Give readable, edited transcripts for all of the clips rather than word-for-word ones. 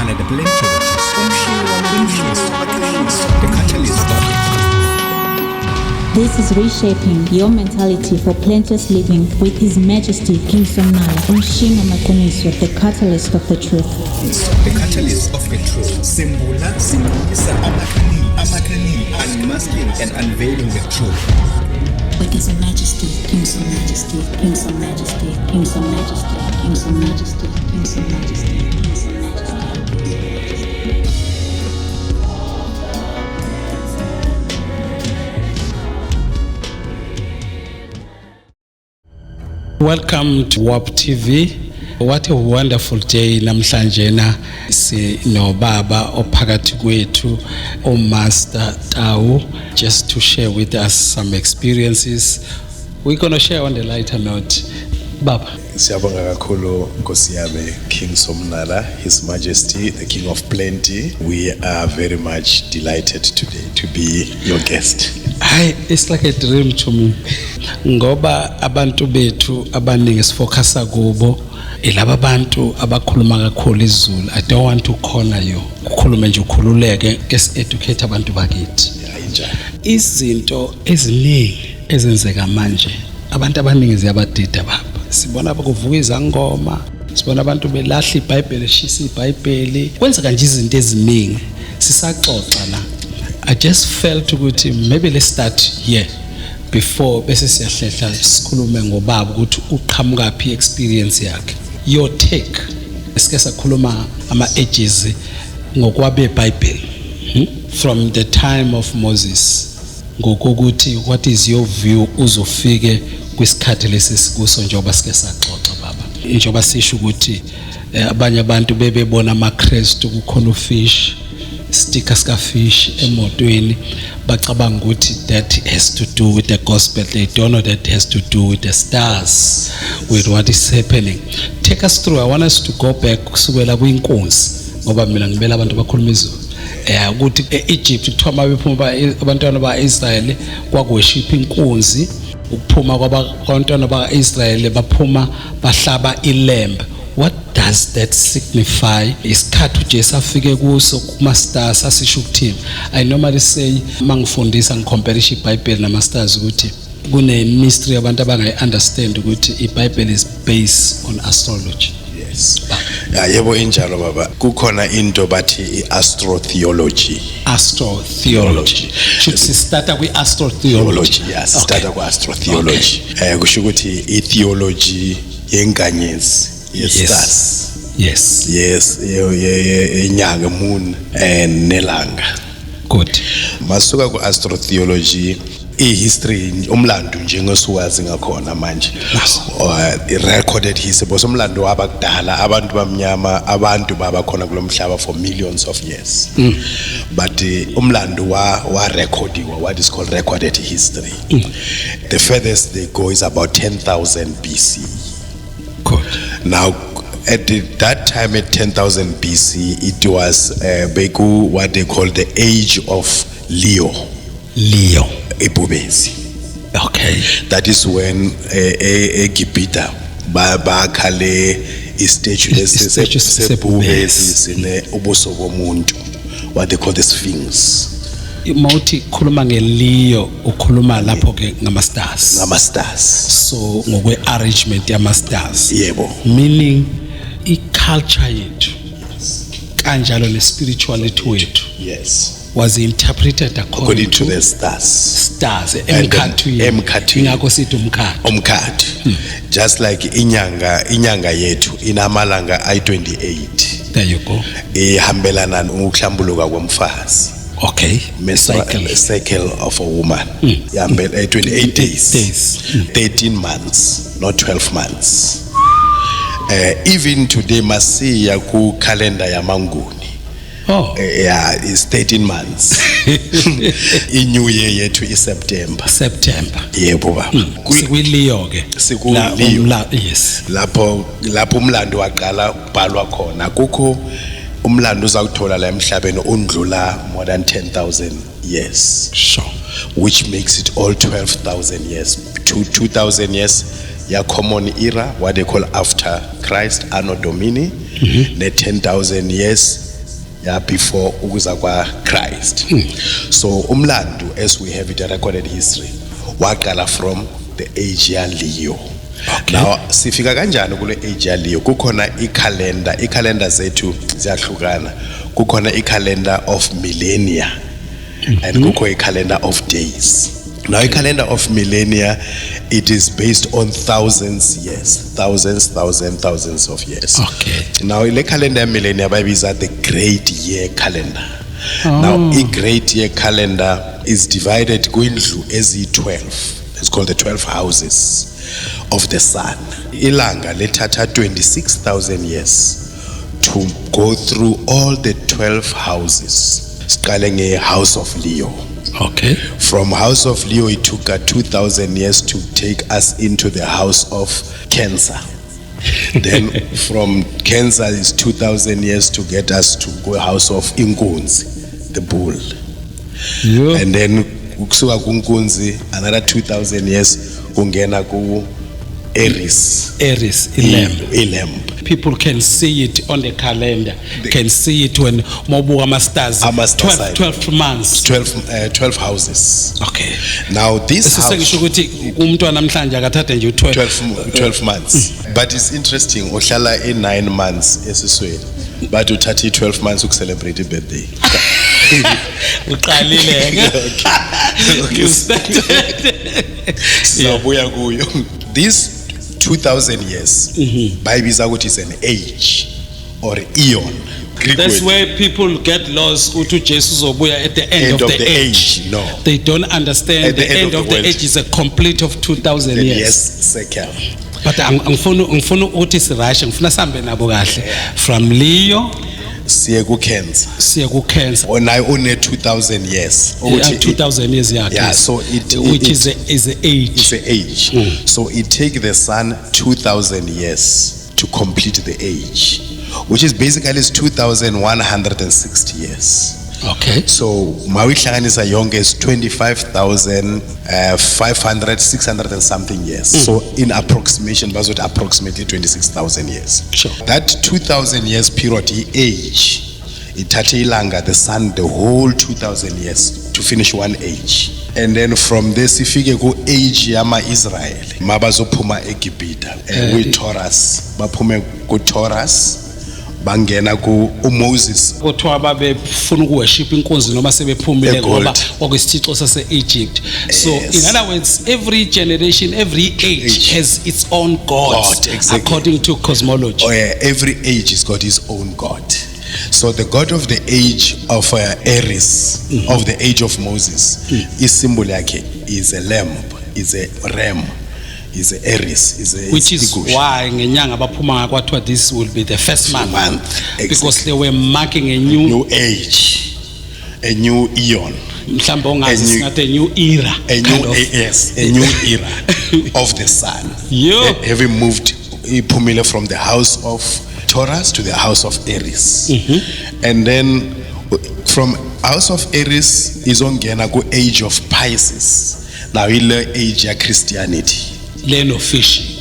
under the planetologist, the catalyst of it. This is reshaping your mentality for plenteous living with His Majesty King Somnala, the catalyst of the truth. The catalyst of the truth. Symbolisa amakhanim, unmasking and unveiling the truth. With His Majesty, King Majesty, King Majesty, King Majesty, King Majesty, King Majesty. Welcome to WAP TV. What a wonderful day namhlanje na no baba ophakathi kwethu Master Thau, just to share with us some experiences. We're going to share on the lighter note. Baba. Siyabonga kakhulu Nkosi yami King Somnala, His Majesty, the King of Plenty. We are very much delighted today to be your guest. It's like a dream to me. Ngoba abantu bethu abaningi sifocusa kubo ilaba abantu abakhuluma kakhulu isiZulu. I don't want to corner you. Ukukhuluma nje ukhululeke educate abantu bakithi. Izinto eziningi ezenzeka manje abantu abaningi ziyabadida baba. Sibona bakuvuka izangoma, sibona abantu belahla iBhayibheli, eshisa iBhayibheli. Kwenzeka nje izinto eziningi. Sisaxoxa la. I just felt ukuthi maybe let's start here before bese siyahlehla sikhulume ngobaba ukuthi uqhamuka phi experience yakhe. Your take. Sike sakhuluma ama ages ngokwabe iBhayibheli. From the time of Moses. Ngokuthi what is your view uzofike kwisikhathi lesikuso njengoba sike saxoxa baba. Njengoba sisho ukuthi abanye abantu bebebona amaKristu kukhona ufish sticker ska fish emotweni bacabanga ukuthi that has to do with the gospel. They don't know that has to do with the stars, with what is happening. Take us through. I want us to go back kusukela kwinkosi ngoba mina ngibela abantu bakhuluma izulu. Ukuthi eEgypt kuthiwa mabephuma abantwana baIsrael kwakuworship inkunzi. Ukuphuma kwabantwana baIsrael baphuma bahlaba ilamb. What does that signify? Isikhathi uJesu afike kuso kuma stars asisho ukuthini? I normally say mangifundisa ngicompare iBhayibheli nama stars ukuthi kune mystery abantu abangayi understand ukuthi iBhayibheli is based on astrology. Yes. Yebo injalo baba. Kukhona into bathi iastrotheology. Astrotheology. Should start with astrotheology. Yes, start with astrotheology. Kusho ukuthi itheology yenkanyezi. Yes. Yes. Inyanga moon and nelanga. Good. Masuka ku astrotheology history umlando nje ngosiwazi ngakhona manje. Recorded history bosomlando wabakudala abantu bamnyama abantu baba khona kulomhlaba for millions of years. But umlando wa recordiwa, what is called recorded history. The furthest they go is about 10,000 BC. Good. Now, at that time, at 10,000 BC, it was what they call the age of Leo. Ebubezi. Okay. That is when Gibita bakhale istatue lesebubezi sine ubuso bomuntu, what they call the Sphinx. Mawuthi khuluma ngeLeo ukhuluma lapho ke ngama stars. So ngokwe arrangement yama stars. Yebo. Meaning culture yethu kanjalo le spirituality wethu. Yes. Was interpreted according to the stars emkhathini ingakho sithi umkhathi. Just like inyanga yethu inamalanga ay28. There you go. Ihambelana ukuhlambuluka komfazi. Okay. Cycle of a woman. 28 days. 13 months, not 12 months. Even today masiya ku calendar ya Manguni. It's 13 months. In New Year yethu is September. Yebo ba. Sikuleo ke. Sikuleo. Yes. Lapho umlando waqala ubhalwa khona. Kukho umlando uzawuthola la emhlabeni undlula more than 10,000 years. Sure. Which makes it all 12,000 years. 2,000 years ya common era, what they call after Christ, Anno Domini. Ne 10,000 years before ukuza kwa Christ. So umlandu, as we have it in recorded history, waqala from the age ya Leo. Now sifika kanjani kule age ya Leo? Kukhona i-calendar zethu ziyahlukana. Kukhona i-calendar of millennia and kukho i-calendar of days. Now a calendar of millennia, it is based on thousands of years. Okay. Now in the calendar millennia, is at the great year calendar. Now a great year calendar is divided kwindlu ezi-12. It's called the 12 houses of the sun. Ilanga lethatha 26,000 years to go through all the 12 houses. Siqale ngehouse of Leo. Okay. From house of Leo, it took 2,000 years to take us into the house of Cancer. Then from Cancer is 2,000 years to get us to go house of Inkunzi, the bull. Yeah. And then ukusuka kunkunzi another 2,000 years kungena ku Aries, lamb. People can see it on the calendar. Can see it when Mobu stars. 12 months. 12 houses. Okay. Now this house, 12 months. But it's interesting. Oshala in 9 months esisweni. But uthathi 12 months to celebrate a birthday. This 2,000 years, Bible is an age or eon. That's where people get lost at the end of the age. No. They don't understand at the end of the age is a complete of 2,000 years. Yes, second. But ngifuna uthi sirashe ngifuna sambe nabo kahle from Leo siye ku Cancer. Siye ku Cancer. Ona 2,000 years. 2,000 years yeah, so which is the age. It's the age. So it take the sun 2,000 years to complete the age, which is basically 2,160 years. Okay. So mawihlanganisa yonke is 25,500, 600 and something years. So in approximation, bazot approximately 26,000 years. Sure. That 2,000 years period, age, ithathe ilanga the sun the whole 2,000 years to finish one age. And then from this ifike ku age yama Israel mabazophuma eGibhita we Taurus baphume ku Taurus bangena ku Moses kuthiwa babefuna ukuworship inkunzi noma sebephumile ngoba kwakwisithixo sase Egypt. So in other words, every generation, every age has its own God, exactly. According to cosmology. Oh yeah, every age has got his own God. So the God of the age of Aries, of the age of Moses, is symbol yakhe is a lamb, is a ram, is a Aries, is a which is why ngenyanga baphuma kwathiwa this will be the first month exactly. Because they were marking a new age, a new eon, a new era, a new era of the sun. Yeah. Having moved Pumila from the house of Taurus to the house of Aries, and then from house of Aries is on go age of Pisces. Now ile age of Christianity. Land of fishing.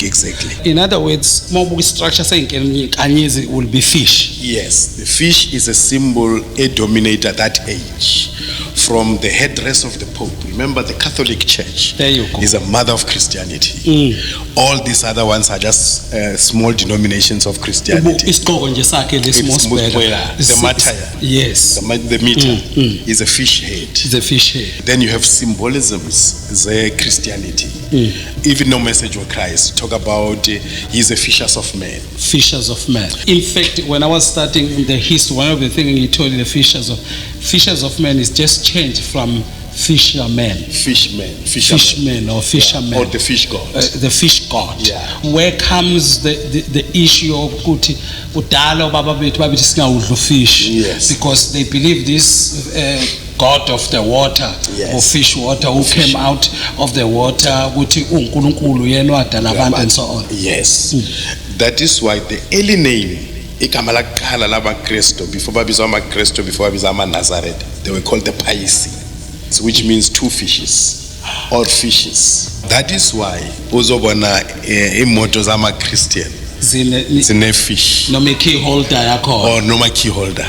Exactly. In other words, more structure saying Anyezi will be fish. Yes, the fish is a symbol, a dominator that age. From the headdress of the Pope. Remember, the Catholic Church is a mother of Christianity. All these other ones are just small denominations of Christianity. The martyr. Yes. The meter is a fish head. It's a fish head. Then you have symbolisms, the Christianity. Even no message of Christ. Talk about he's a fishers of men. Fishers of men. In fact, when I was studying the history, one of the things he told you, the fishers of men is just changed from fishermen. Fishmen or fishermen. Or the fish god. The fish god. Yeah. Where comes the issue of fish? Yes. Because they believe this god of the water, or fish water, who came out of the water, and so on. Yes. That is why the early name, igama lakuqala labaKristu before babizwa amaKristu, before babizwa amaNazareth, they were called the Paisi, which means two fishes or fishes. That is why uzobona imoto zama-Christian Zine-fish. noma key holder yakho. Or noma key holder.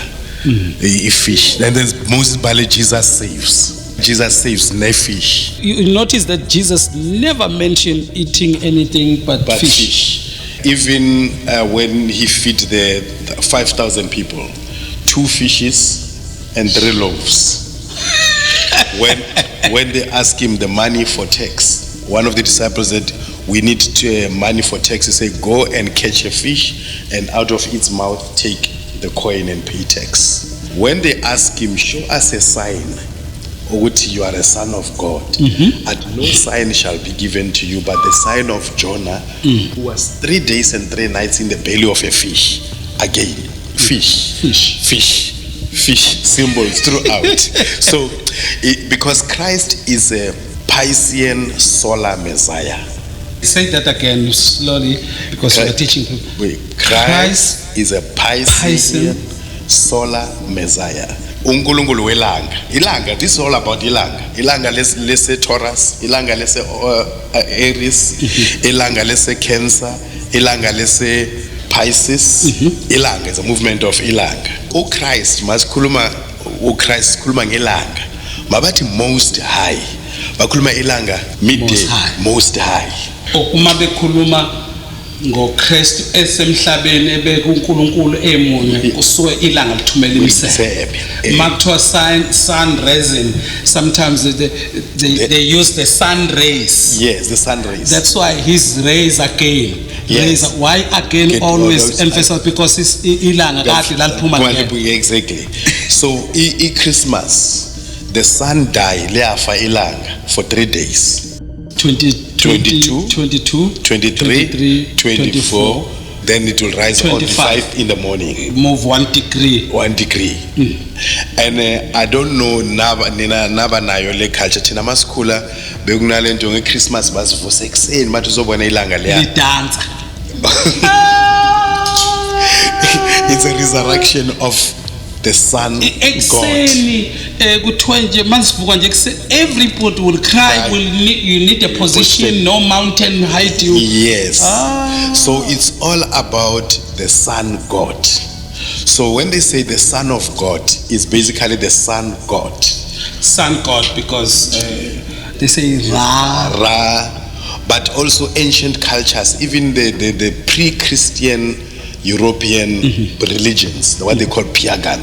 Fish. And then Moses Bali, Jesus saves. Jesus saves ne-fish. You notice that Jesus never mentioned eating anything but fish. Even when he fed the 5,000 people, 2 fishes and 3 loaves. when they asked him the money for tax, one of the disciples said, we need money for tax. He said, go and catch a fish and out of its mouth take the coin and pay tax. When they asked him, show us a sign, Oguti, you are a son of God. And no sign shall be given to you but the sign of Jonah, who was 3 days and 3 nights in the belly of a fish. Again, fish symbols throughout. So, because Christ is a Piscean solar Messiah. Say that again slowly because we are teaching people. Christ is a Piscean solar Messiah. uNkulunkulu welanga. Ilanga, this is all about ilanga. Ilanga lese Taurus, ilanga lese Aries, ilanga lese Cancer, ilanga lese Pisces. Ilanga is a movement of ilanga. Christ masikhuluma uChrist khuluma ngelanga. Mabathi most high. Bakhuluma ilanga midday most high. Uma bekhuluma ngoKristu esemhlabeni ebekuNkulunkulu emunye kusuke ilanga lithumela imisebe. Makuthiwa sun rising, sometimes they use the sun rays. Yes, the sun rays. That's why his rays again. Yes. Why again always emphasize because it's ilanga kade laliphuma ngeke. Exactly. So Christmas the sun died leafa ilanga for 3 days. 22, 23, 24, then it will rise 25. On 5 in the morning. Move 1 degree. 1 degree. And I don't know naba nayo le culture thina masikula bekunalento ngeChristmas basivusa ekseni mathi uzobona ilanga leya. Lidansa. It's a resurrection of the Son God. Everybody will cry. You need a position, no mountain hide you. Yes. So it's all about the Son God. So when they say the Son of God, is basically the Son God. Son God because they say Ra. But also ancient cultures, even the pre-Christian European religions, what they call pagan.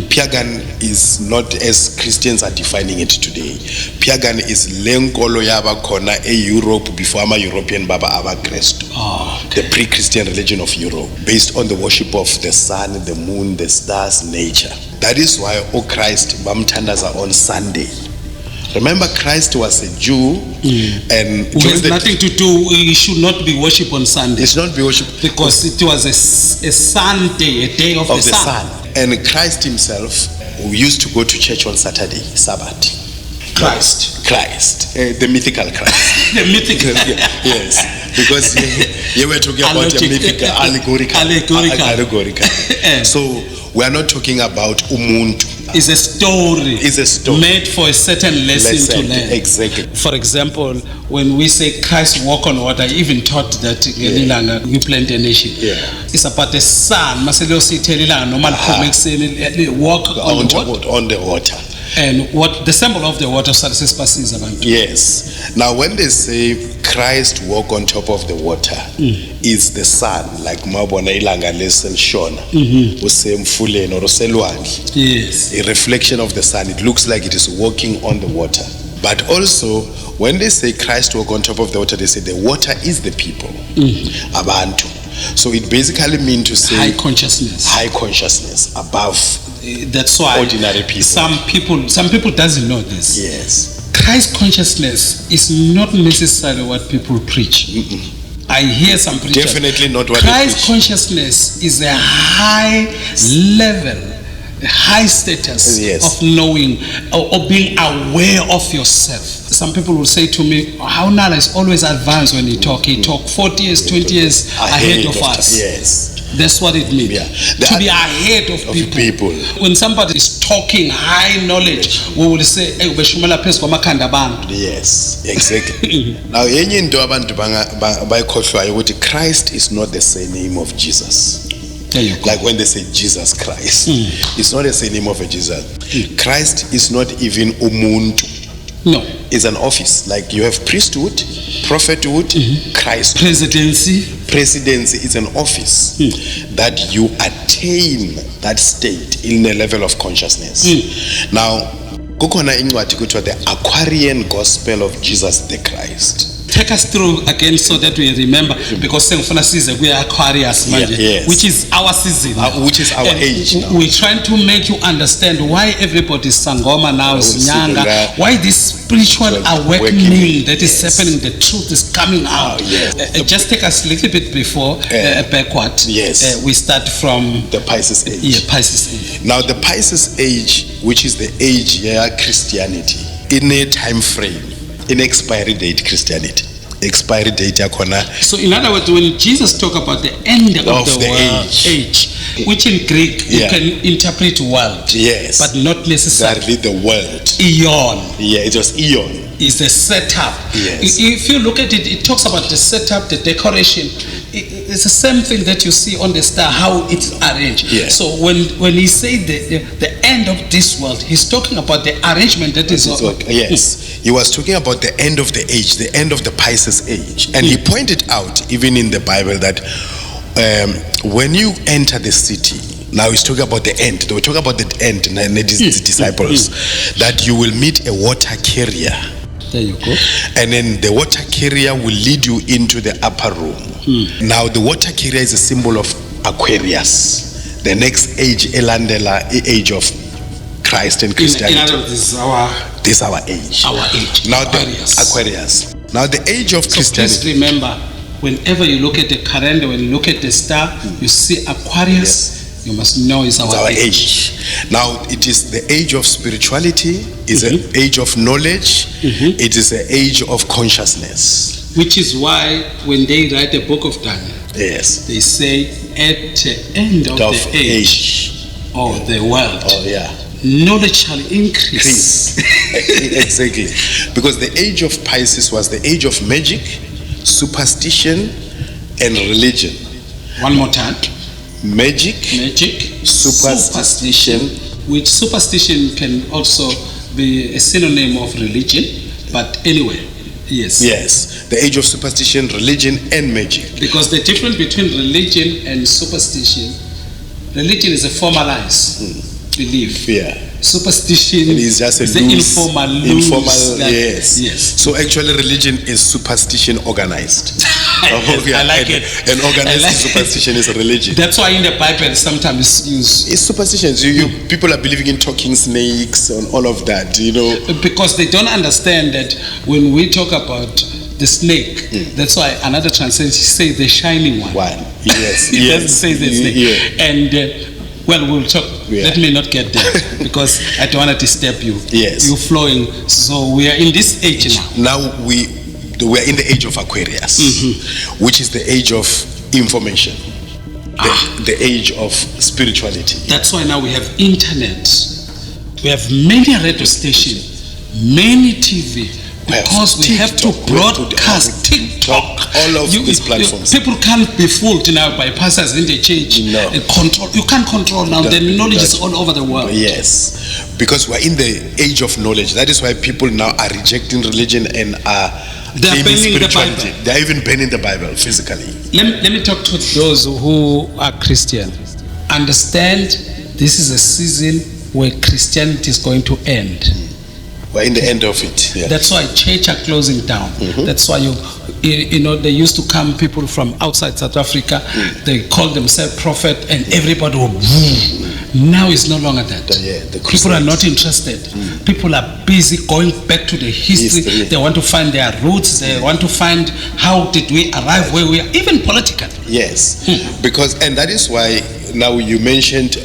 Pagan is not as Christians are defining it today. Pagan is lenkolo yaba kona Europe before ama European baba aba Kristu. The pre-Christian religion of Europe, based on the worship of the sun, the moon, the stars, nature. That is why Christ bamthandaza on Sunday. Remember, Christ was a Jew, and who has nothing to do. He should not be worshipped on Sunday. It's not be worshipped because it was a Sunday, a day of the sun. And Christ himself used to go to church on Saturday, Sabbath. Christ, the mythical Christ. The mythical, yes, because you were talking about a mythical, allegorical. So we are not talking about umuntu. It's a story. Made for a certain lesson to learn. Exactly. For example, when we say Christ walk on water, I even taught that you plant a nation. It's about the sun. Walk on the water. And what the symbol of the water is about. Yes. Now when they say Christ walk on top of the water, is the sun, like mabona ilanga lesson shona. Usemfuleni or uselwandle. Yes. A reflection of the sun. It looks like it is walking on the water. But also when they say Christ walk on top of the water, they say the water is the people. Abantu. So it basically means to say high consciousness above. That's why ordinary people. Some people doesn't know this. Yes. Christ consciousness is not necessarily what people preach. I hear some preachers. Definitely not what Christ consciousness is a high level, a high status of knowing or being aware of yourself. Some people will say to me, how Nala is always advanced when he talk. He talk 40 years, 20 years ahead of us. Yes. That's what it means. Yeah. To be ahead of people. When somebody is talking high knowledge, we will say, hey, ubeshumela phezu kwamakhanda abantu. Yes, exactly. Now, yenye into abantu bayikhohlwayo ukuthi Christ is not the surname of Jesus. There you go. Like when they say Jesus Christ, it's not the surname of a Jesus. Christ is not even umuntu. No. It's an office. Like you have priesthood, prophethood, Christ. Presidency is an office that you attain that state in a level of consciousness. Now, kukhona incwadi kuthiwa the Aquarian Gospel of Jesus the Christ. Take us through again so that we remember, because sengifuna size kuya Aquarius manje, yes. which is our season, which is our age now. We're trying to make you understand why everybody is Sangoma now, is Nyanga, why this spiritual awakening that is happening, the truth is coming out. Just take us a little bit before backward. Yes. We start from the Pisces age. Yeah, Pisces age. Now the Pisces age, which is the age Christianity, in a time frame, in expiry date Christianity. Expiry date yakona. So in other words, when Jesus talk about the end of the world, age, which in Greek you can interpret world, yes, but not necessarily the world. Eon. Yeah, it was eon. Is the setup. Yes. If you look at it, it talks about the setup, the decoration. It's the same thing that you see on the star, how it's arranged. Yes. So when he said the end of this world, he's talking about the arrangement that is. Yes. He was talking about the end of the age, the end of the Pisces age. And he pointed out, even in the Bible, that when you enter the city, now he's talking about the end. They were talking about the end, and the disciples, that you will meet a water carrier. There you go. And then the water carrier will lead you into the upper room. Now the water carrier is a symbol of Aquarius, the next age, Elandela, age of Christ and Christianity. In other words, this is our age. Our age. Now Aquarius. Now the age of Christianity. So please remember, whenever you look at the calendar, when you look at the star, you see Aquarius. Yes. You must know it's our age. Now it is the age of spirituality, it's an age of knowledge, it is an age of consciousness. Which is why when they write the book of Daniel, yes, they say at the end of the age of the world, knowledge shall increase. Exactly. Because the age of Pisces was the age of magic, superstition, and religion. One more time. Magic, superstition. Which superstition can also be a synonym of religion, but anyway, yes. Yes, the age of superstition, religion, and magic. Because the difference between religion and superstition, religion is a formalized belief. Yeah. Superstition is just a informal. Yes. So actually, religion is superstition organized. I like it. And organized superstition is a religion. That's why in the Bible sometimes it's superstitions. People are believing in talking snakes and all of that, Because they don't understand that when we talk about the snake, that's why another translation says the shining one. Yes. It doesn't say the snake. Yeah. And we'll talk. Let me not get there because I don't want to disturb you. Yes. You're flowing. So we are in this age now. Now we are in the age of Aquarius, which is the age of information, the age of spirituality. That's why now we have internet. We have many radio stations, many TV, because we have to broadcast TikTok. All of these platforms. People can't be fooled now by pastors in the church. No. Control. You can't control now. The knowledge is all over the world. Yes, because we're in the age of knowledge. That is why people now are rejecting religion and are claiming spirituality. They're even banning the Bible physically. Let me talk to those who are Christian. Understand, this is a season where Christianity is going to end. We're in the end of it. Yeah. That's why church are closing down. That's why they used to come people from outside South Africa. They call themselves prophet, and everybody will boom. Now it's no longer that. People are not interested. People are busy going back to the history. They want to find their roots. They want to find how did we arrive where we are, even politically. Yes, and that is why now you mentioned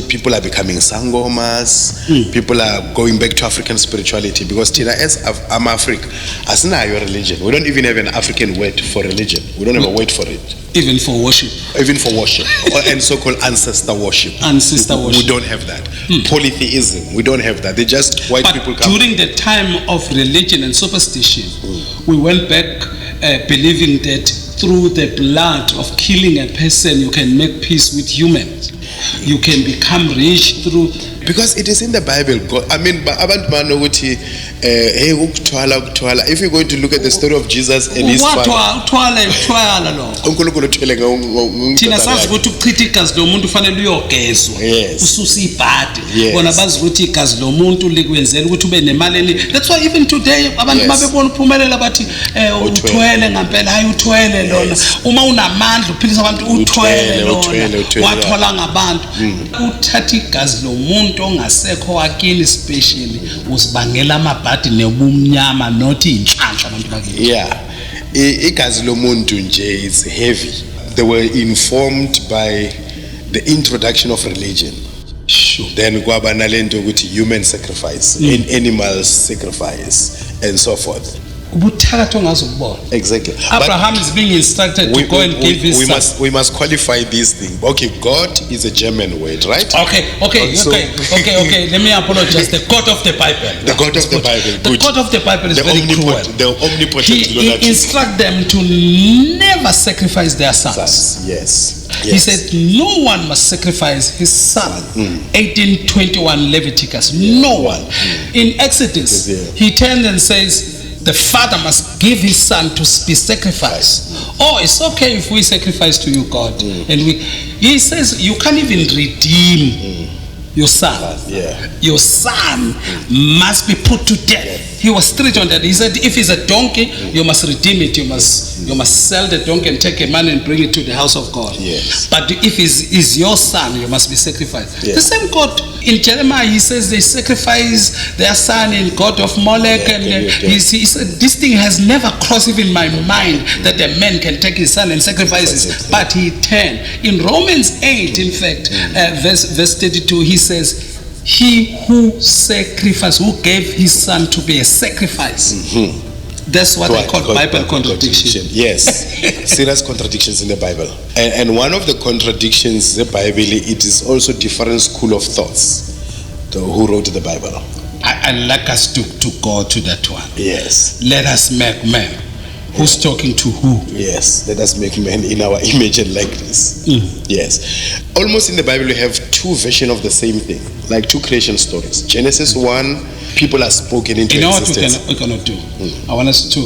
people are becoming sangomas, people are going back to African spirituality, because Tina, as I'm African, as your religion, we don't even have an African word for religion. We don't have a word for it. Even for worship. Even for worship. And so-called ancestor worship. Ancestor worship. We don't have that. Polytheism, we don't have that. They just white people come. During the time of religion and superstition, we went back believing that through the blood of killing a person, you can make peace with humans. You can become rich through... Because it is in the Bible. I mean, if you're going to look at the story of Jesus and his father, that's why even today ongasekho wakini especially usibangela amabhadi nebumnyama not inhlanhla abantu bakini. Yeah, igazi lomuntu nje is heavy. They were informed by the introduction of religion. Sure. Then kwaba nalento ukuthi human sacrifice, animal sacrifice and so forth. Exactly. Abraham is being instructed to go and give his son. We must qualify this thing. Okay, God is a German word, right? Okay. Let me apologize. The God of the Bible. The God of the Bible. The God of the Bible is very cruel. The omnipotent. He instructs them to never sacrifice their sons. Yes. He said no one must sacrifice his son. 18:21 Leviticus. No one. In Exodus, he turns and says, the father must give his son to be sacrificed. Oh, it's okay if we sacrifice to you, God. And he says you can't even redeem your son. Your son must be put to death. He was strict on that. He said if it's a donkey, you must redeem it. You must sell the donkey and take a man and bring it to the house of God. Yes. But if it's your son, you must be sacrificed. The same God in Jeremiah, he says they sacrifice their son in God of Molech, and he said this thing has never crossed even my mind that a man can take his son and sacrifice it. But he turned. In Romans 8, in fact, verse 32, he says, he who sacrificed, who gave his son to be a sacrifice. That's what I call Bible contradiction. Yes, serious contradictions in the Bible. And one of the contradictions in the Bible, it is also different school of thoughts. Who wrote the Bible? I like us to go to that one. Yes. Let us make man. Who's talking to who? Yes, let us make man in our image and likeness. Yes. Almost in the Bible, we have two versions of the same thing, like two creation stories. Genesis 1, people are spoken into existence. You know what we're going to do? I want us to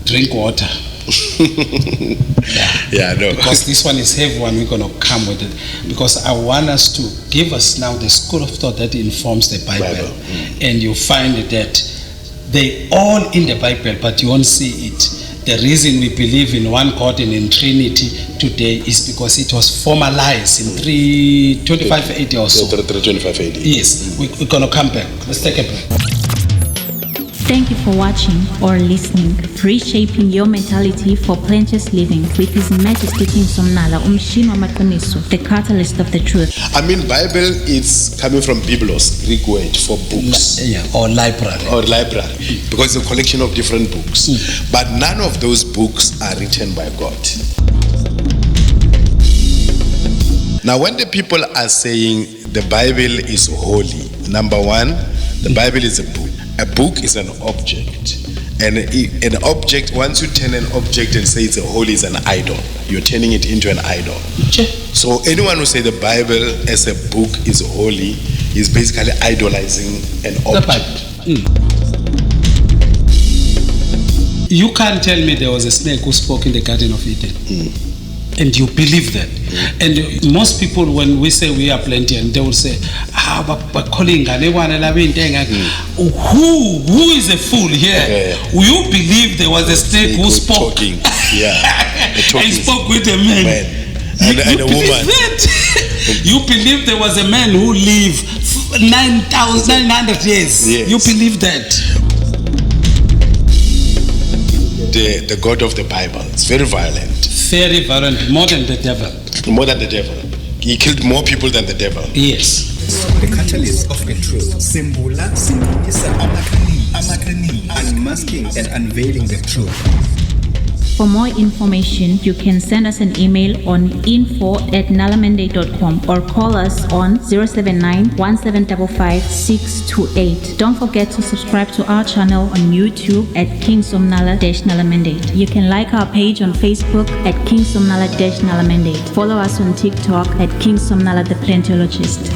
drink water. No. Because this one is heavy one, we're going to come with it. Because I want us to give us now the school of thought that informs the Bible. And you find that they all in the Bible, but you won't see it. The reason we believe in one God and in Trinity today is because it was formalized in 325 AD or so. 325 AD. Yes, we're going to come back. Let's take a break. Thank you for watching or listening. Reshaping your mentality for plenteous living with His Majesty King Somnala, the catalyst of the truth. I mean, Bible is coming from Biblos, Greek word for books. Or library. Because it's a collection of different books. But none of those books are written by God. Now, when the people are saying the Bible is holy, number one, the Bible is a book. A book is an object. And an object, once you turn an object and say it's a holy, is an idol. You're turning it into an idol. So anyone who say the Bible as a book is holy is basically idolizing an object. You can't tell me there was a snake who spoke in the Garden of Eden. And you believe that. And most people, when we say we are plenty, and they will say, who is a fool here? Will you believe there was a snake who spoke? Talking. And spoke with a man. And a woman. You believe there was a man who lived 9,900 years. Yes. You believe that? The God of the Bible. It's very violent. Very violent, more than the devil. More than the devil. He killed more people than the devil. Yes. The catalyst of the truth. Sembula simbulisa amakani, unmasking and unveiling the truth. For more information, you can send us an email on info@nalamandate.com or call us on 079-1755-628. Don't forget to subscribe to our channel on YouTube at King Somnala-Nalamandate. You can like our page on Facebook at King Somnala-Nalamandate. Follow us on TikTok at King Somnala the Plantologist.